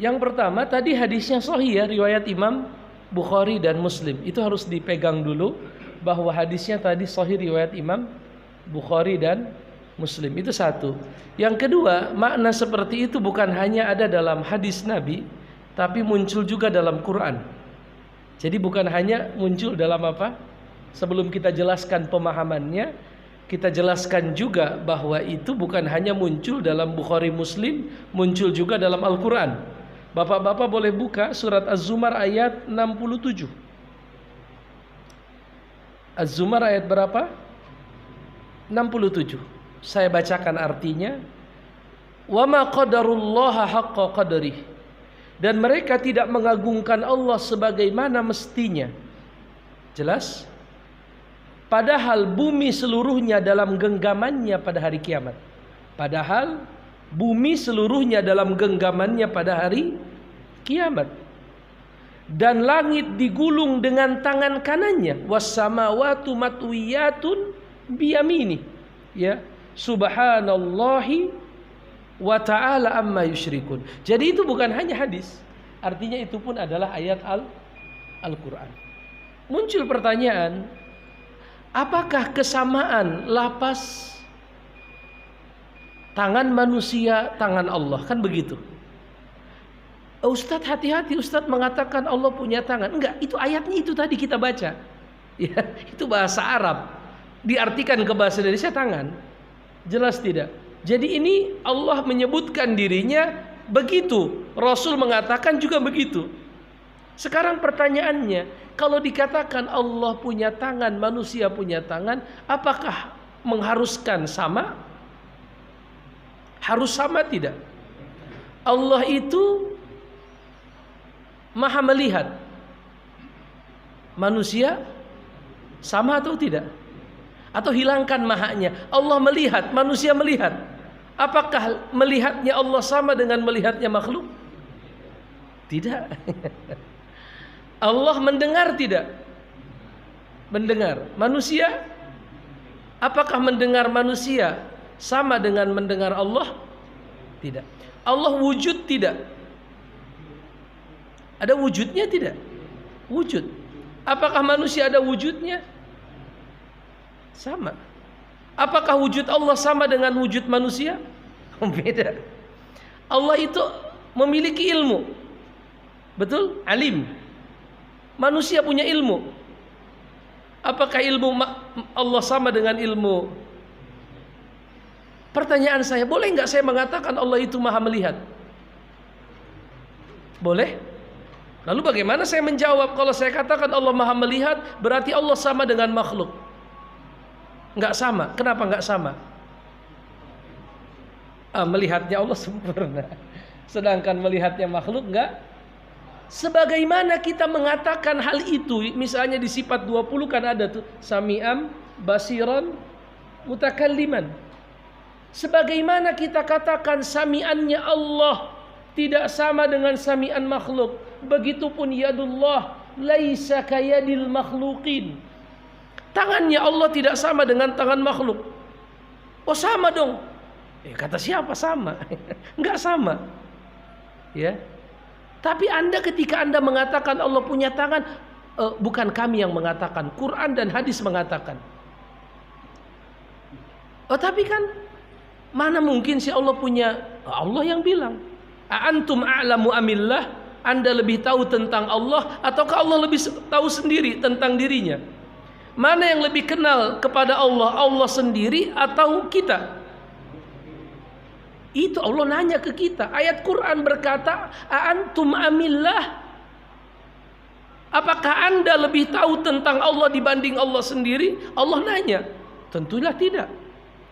Yang pertama tadi hadisnya sahih ya, riwayat Imam Bukhari dan Muslim. Itu harus dipegang dulu bahwa hadisnya tadi sahih riwayat Imam Bukhari dan Muslim. Itu satu. Yang kedua, makna seperti itu bukan hanya ada dalam hadis Nabi, tapi muncul juga dalam Quran. Jadi bukan hanya muncul dalam apa? Sebelum kita jelaskan pemahamannya, kita jelaskan juga bahwa itu bukan hanya muncul dalam Bukhari Muslim, muncul juga dalam Al-Quran. Bapak-bapak boleh buka surat Az-Zumar ayat 67. Az-Zumar ayat berapa? 67. Saya bacakan artinya. Wa ma qadarullaha haqqa qadrih. Dan mereka tidak mengagungkan Allah sebagaimana mestinya. Jelas? Padahal bumi seluruhnya dalam genggamannya pada hari kiamat. Padahal bumi seluruhnya dalam genggamannya pada hari kiamat. Dan langit digulung dengan tangan kanannya. Was-samawatu matwiyatun biyamini. Ya, subhanallahi wa ta'ala amma yusyrikun. Jadi itu bukan hanya hadis. Artinya itu pun adalah ayat Al-Quran. Muncul pertanyaan, apakah kesamaan lapas tangan manusia, tangan Allah? Kan begitu. Ustadz hati-hati, Ustadz mengatakan Allah punya tangan. Enggak, itu ayatnya itu tadi kita baca. Ya, itu bahasa Arab. Diartikan ke bahasa Indonesia tangan. Jelas tidak? Jadi ini Allah menyebutkan dirinya begitu. Rasul mengatakan juga begitu. Sekarang pertanyaannya, kalau dikatakan Allah punya tangan, manusia punya tangan, apakah mengharuskan sama? Harus sama tidak? Allah itu Maha melihat. Manusia sama atau tidak? Atau hilangkan mahanya. Allah melihat, manusia melihat. Apakah melihatnya Allah sama dengan melihatnya makhluk? Tidak. Allah mendengar tidak? Mendengar. Manusia? Apakah mendengar manusia sama dengan mendengar Allah? Tidak. Allah wujud tidak? Ada wujudnya tidak? Wujud. Apakah manusia ada wujudnya? Sama. Apakah wujud Allah sama dengan wujud manusia? Beda. Allah itu memiliki ilmu. Betul? Alim. Manusia punya ilmu. Apakah ilmu Allah sama dengan ilmu? Pertanyaan saya, boleh nggak saya mengatakan Allah itu Maha melihat? Boleh? Lalu bagaimana saya menjawab kalau saya katakan Allah Maha melihat, berarti Allah sama dengan makhluk? Nggak sama. Kenapa nggak sama? Melihatnya Allah sempurna, sedangkan melihatnya makhluk nggak. Sebagaimana kita mengatakan hal itu, misalnya di sifat 20 kan ada tuh sami'an, basiran, mutakalliman. Sebagaimana kita katakan sami'annya Allah tidak sama dengan sami'an makhluk, begitupun yadullah laisa kayadil makhluqin. Tangannya Allah tidak sama dengan tangan makhluk. Oh sama dong. Kata siapa sama? Enggak sama. Ya. Tapi ketika Anda mengatakan Allah punya tangan, bukan kami yang mengatakan, Quran dan hadis mengatakan. Oh tapi kan mana mungkin si Allah punya? Allah yang bilang. Antum a'lamu amillah? Anda lebih tahu tentang Allah ataukah Allah lebih tahu sendiri tentang dirinya? Mana yang lebih kenal kepada Allah? Allah sendiri atau kita? Itu Allah nanya ke kita. Ayat Quran berkata, "Antum amillah?" Apakah Anda lebih tahu tentang Allah dibanding Allah sendiri? Allah nanya. Tentulah tidak.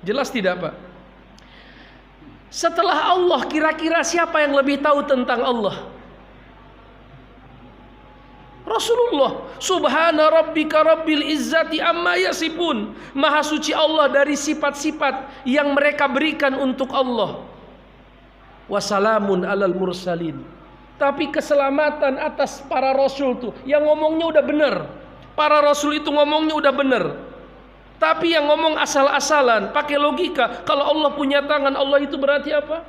Jelas tidak, Pak? Setelah Allah, kira-kira siapa yang lebih tahu tentang Allah? Rasulullah. Subhana rabbika rabbil izzati amma yasifun. Maha suci Allah dari sifat-sifat yang mereka berikan untuk Allah. Wassalamun alal mursalin. Tapi keselamatan atas para rasul tuh, yang ngomongnya udah benar. Para rasul itu ngomongnya udah benar. Tapi yang ngomong asal-asalan, pakai logika, kalau Allah punya tangan, Allah itu berarti apa?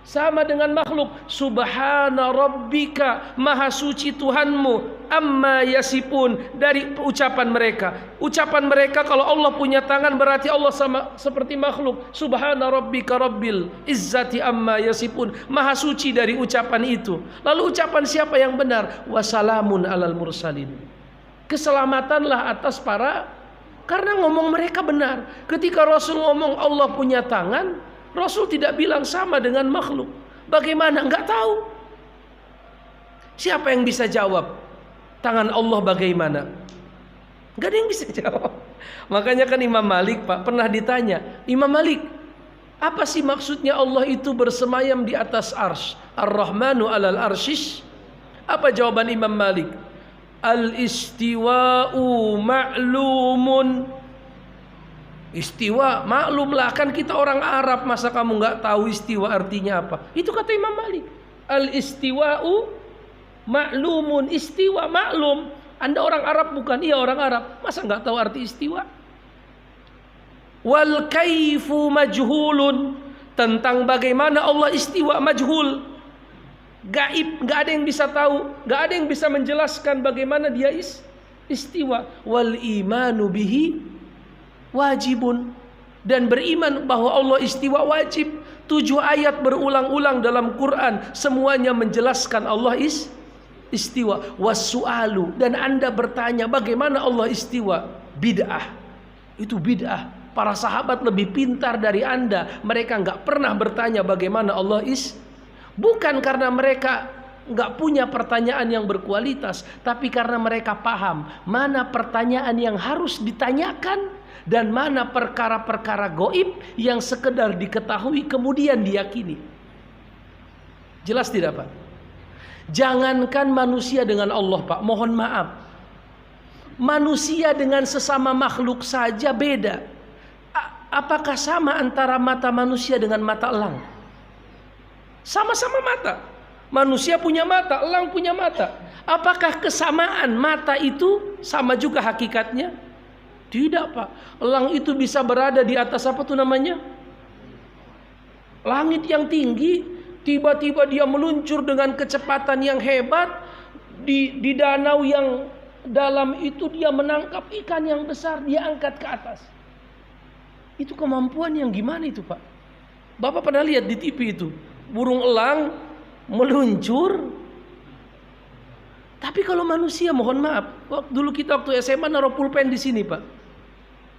sama dengan makhluk. Subhana rabbika, maha suci Tuhanmu, amma yasifun, dari ucapan mereka. Ucapan mereka kalau Allah punya tangan berarti Allah sama seperti makhluk. Subhana rabbika rabbil izzati amma yasifun, maha suci dari ucapan itu. Lalu ucapan siapa yang benar? Wassalamun alal mursalin, keselamatanlah atas para, karena ngomong mereka benar. Ketika Rasul ngomong Allah punya tangan, Rasul tidak bilang sama dengan makhluk. Bagaimana? Enggak tahu. Siapa yang bisa jawab tangan Allah bagaimana? Enggak ada yang bisa jawab. Makanya kan Imam Malik, Pak, pernah ditanya, Imam Malik, apa sih maksudnya Allah itu bersemayam di atas arsy? Ar-Rahmanu alal arsyish. Apa jawaban Imam Malik? Al-istiwa'u ma'lumun. Istiwa maklumlah, kan kita orang Arab, masa kamu nggak tahu istiwa artinya apa? Itu kata Imam Malik. Al istiwa'u maklumun, istiwa maklum. Anda orang Arab bukan? Iya orang Arab, masa nggak tahu arti istiwa? Wal kaifu majhulun, tentang bagaimana Allah istiwa majhul, gaib, nggak ada yang bisa tahu, nggak ada yang bisa menjelaskan bagaimana dia istiwa. Wal imanu bihi wajibun, dan beriman bahwa Allah istiwa wajib. 7 ayat berulang-ulang dalam Quran, semuanya menjelaskan Allah istiwa. Wassu'alu, dan Anda bertanya bagaimana Allah istiwa, bid'ah. Itu bid'ah. Para sahabat lebih pintar dari Anda, mereka nggak pernah bertanya bagaimana Allah bukan karena mereka nggak punya pertanyaan yang berkualitas, tapi karena mereka paham mana pertanyaan yang harus ditanyakan dan mana perkara-perkara goib yang sekedar diketahui kemudian diyakini. Jelas tidak, Pak? Jangankan manusia dengan Allah, Pak, mohon maaf, manusia dengan sesama makhluk saja beda. Apakah sama antara mata manusia dengan mata elang? Sama-sama mata. Manusia punya mata, elang punya mata. Apakah kesamaan mata itu sama juga hakikatnya? Tidak, Pak. Elang itu bisa berada di atas apa tuh namanya? Langit yang tinggi. Tiba-tiba dia meluncur dengan kecepatan yang hebat. Di danau yang dalam itu dia menangkap ikan yang besar, dia angkat ke atas. Itu kemampuan yang gimana itu, Pak? Bapak pernah lihat di TV itu? Burung elang meluncur. Tapi kalau manusia, mohon maaf, dulu kita waktu SMA naruh pulpen di sini, Pak.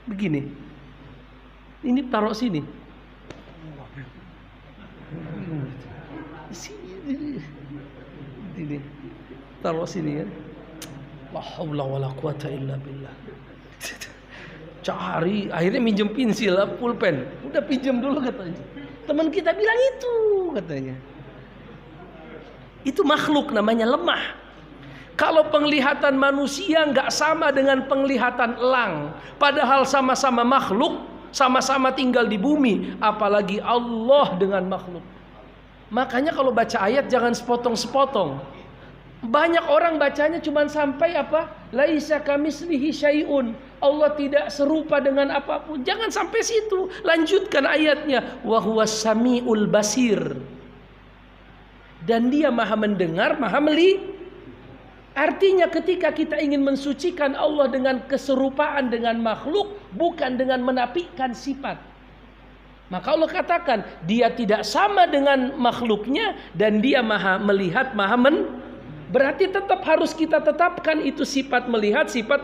Begini. Ini taruh sini. Ini taruh sini ya. La haula wala quwata illa billah. Cari, akhirnya minjem pensil, pulpen. Udah pinjam dulu katanya. Teman kita bilang itu katanya. Itu makhluk namanya lemah. Kalau penglihatan manusia nggak sama dengan penglihatan elang, padahal sama-sama makhluk, sama-sama tinggal di bumi, apalagi Allah dengan makhluk. Makanya kalau baca ayat jangan sepotong-sepotong. Banyak orang bacanya cuma sampai apa? Laisa kamitslihi syai'un. Allah tidak serupa dengan apapun. Jangan sampai situ. Lanjutkan ayatnya. Wa huwas samiul basir. Dan dia maha mendengar, maha melihat. Artinya ketika kita ingin mensucikan Allah dengan keserupaan dengan makhluk, bukan dengan menafikan sifat. Maka Allah katakan dia tidak sama dengan makhluknya dan dia maha melihat, maha berarti tetap harus kita tetapkan itu sifat melihat, sifat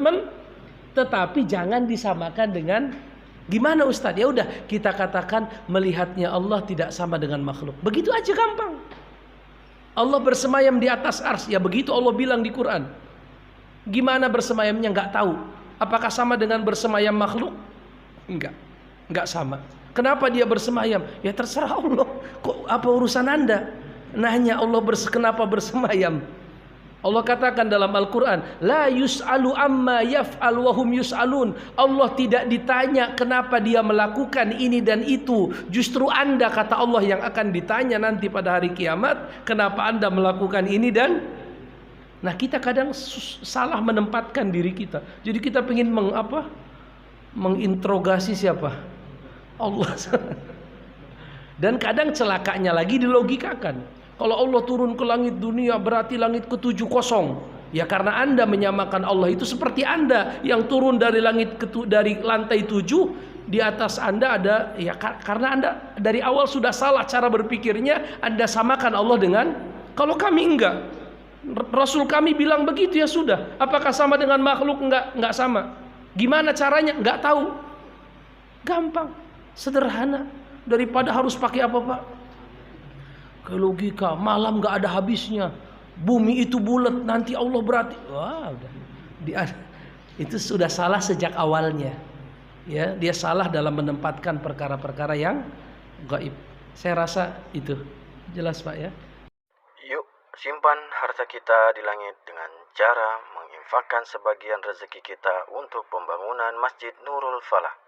tetapi jangan disamakan dengan gimana Ustadz? Ya udah kita katakan melihatnya Allah tidak sama dengan makhluk. Begitu aja gampang. Allah bersemayam di atas arsy, ya begitu Allah bilang di Quran. Gimana bersemayamnya nggak tahu. Apakah sama dengan bersemayam makhluk? Enggak sama. Kenapa dia bersemayam? Ya terserah Allah. Kok apa urusan Anda? Nanya Allah kenapa bersemayam? Allah katakan dalam Al-Quran, la yus'alu amma yaf'al wa hum yus'alun. Allah tidak ditanya kenapa dia melakukan ini dan itu. Justru Anda, kata Allah, yang akan ditanya nanti pada hari kiamat, kenapa Anda melakukan ini dan. Nah, kita kadang salah menempatkan diri kita. Jadi kita ingin menginterogasi siapa? Allah. Dan kadang celakanya lagi dilogikakan. Kalau Allah turun ke langit dunia berarti langit ke-7 kosong. Ya karena Anda menyamakan Allah itu seperti Anda yang turun dari dari lantai 7, di atas Anda ada, ya karena Anda dari awal sudah salah cara berpikirnya, Anda samakan Allah dengan, kalau kami enggak. Rasul kami bilang begitu, ya sudah. Apakah sama dengan makhluk? Enggak sama. Gimana caranya? Enggak tahu. Gampang, sederhana. Daripada harus pakai apa, Pak? Ke logika, malam enggak ada habisnya. Bumi itu bulat, nanti Allah berarti. Wah, udah. Itu sudah salah sejak awalnya. Ya, dia salah dalam menempatkan perkara-perkara yang gaib. Saya rasa itu jelas, Pak, ya. Yuk, simpan harta kita di langit dengan cara menginfakkan sebagian rezeki kita untuk pembangunan Masjid Nurul Falah.